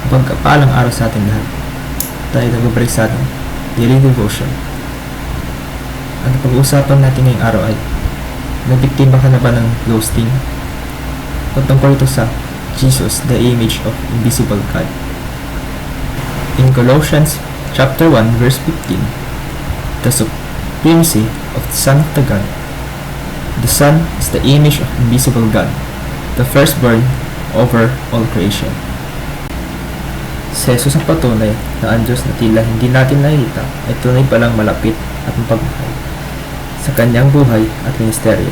Pagkapalang araw sa ating lahat. Tayo nagbabalik sa ating daily devotion. Ang pag-uusapan natin ngayong araw ay nabiktima ka na ba ng ghosting? Patungkol ito sa Jesus, the image of invisible God. In Colossians chapter 1 verse 15, the supremacy of the Son of the God. The Son is the image of invisible God, the firstborn over all creation. Si Jesus ang patunay na ang Diyos na tila hindi natin nakikita ay tunay palang malapit at mapagmahal. Sa kanyang buhay at ministeryo,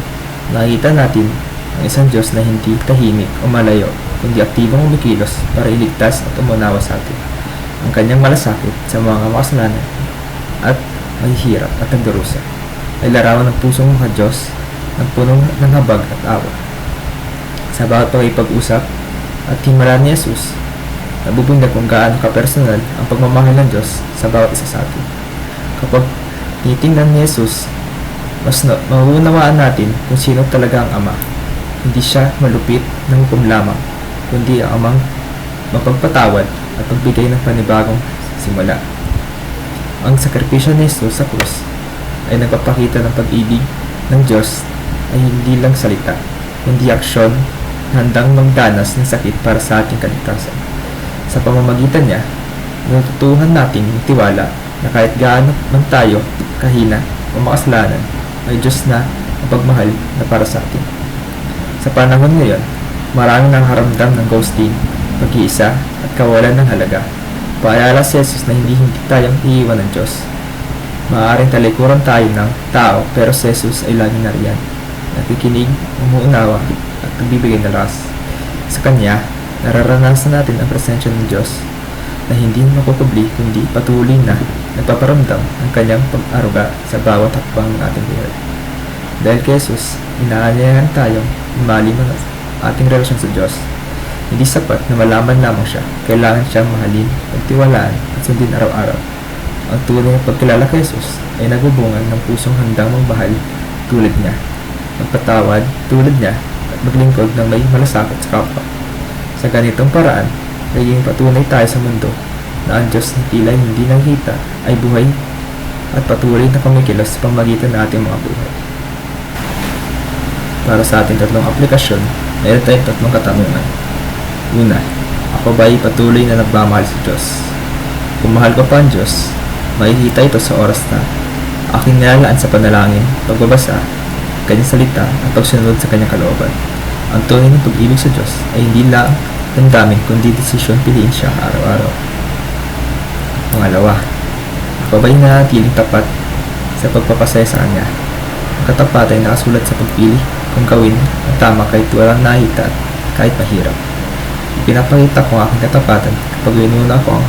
nakikita natin ang isang Diyos na hindi tahimik o malayo, kundi aktibong umikilos para iligtas at umunawa sa atin. Ang kanyang malasakit sa mga makasalanan at mahihirap at nagdurusa ay larawan ng pusong mga Diyos na punong ng habag at awa. Sa bawat pakipag-usap at himala ni Jesus, nabubundag kung gaano ka-personal ang pagmamahal ng Diyos sa bawat isa sa atin. Kapag titingnan ni Jesus, mas mauunawaan natin kung sino talaga ang Ama. Hindi siya malupit na hukom lamang, kundi ang Amang mapagpatawad at pagbigay ng panibagong simula. Ang sakripisyo ni Jesus sa krus ay nagpapakita ng pag-ibig ng Diyos ay hindi lang salita, kundi aksyon na handang magdanas ng sakit para sa ating kaligtasan. Sa pamamagitan niya, natutuhan natin yung tiwala na kahit gaano man tayo kahina o makasalanan, may Diyos na mapagmahal na para sa atin. Sa panahon ngayon, maraming nangharamdam ng ghosting, pag-iisa at kawalan ng halaga. Paalala si Jesus na hindi tayong iiwan ng Diyos. Maaaring talikuran tayo ng tao pero si Jesus ay laging nariyan, nakikinig, umuunawa at nagbibigay ng lakas. Sa Kanya, nararanasan natin ang presensya ng Diyos na hindi makukubli kundi patuloy na nagpaparamdam ng kanyang pag-aruga sa bawat hakbang ng ating buhay. Dahil kay Jesus, inaanyayahan tayong lumalim ang ating relasyon sa Diyos. Hindi sapat na malaman lamang siya, kailangan siyang mahalin, pagtiwalaan at sundin araw-araw. Ang tunay na pagkilala kay Jesus ay nagbubungan ng pusong handang magmahal tulad niya, magpatawad tulad niya at maglingkod ng may malasakit sa kapwa. Sa ganitong paraan, naging patunay tayo sa mundo na ang Diyos na tila hindi nakita ay buhay at patuloy na kumikilos sa pamagitan ng ating mga buhay. Para sa ating tatlong aplikasyon, mayroon tayong tatlong katanungan. Una, ako ba ay patuloy na nagmamahal sa Diyos? Kung mahal ko pa ang Diyos, makikita ito sa oras na aking nilalaan sa panalangin, pagbabasa, kanyang salita at pagsunod sa kanyang kalooban. Ang tunay ng pag-ibig sa Diyos ay hindi lang damdamin kundi desisyon piliin siya araw-araw. Pangalawa, ako ba'y nanatiling tapat sa pagpapasaya sa Kanya? Ang katapat ay nakasulat sa pagpili kung gawin ang tama kahit walang nakita at kahit mahirap. Pinapakita ko ang aking katapatan kapag inuna ko ang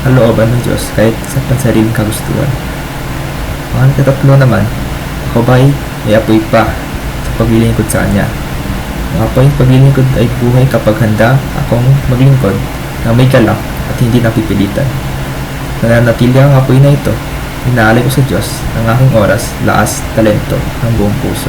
kalooban ng Diyos kahit sa pansariling kagustuhan. Ang katatlo naman, ako ba'y may apoy pa sa paglilingkod sa Kanya? Ang apoy paglilingkod ay buhay kapag handa akong maglingkod na may galak at hindi napipilitan. Nananatili ang apoy na ito, inaalay ko sa Diyos ang aking oras, lakas, talento ng buong puso.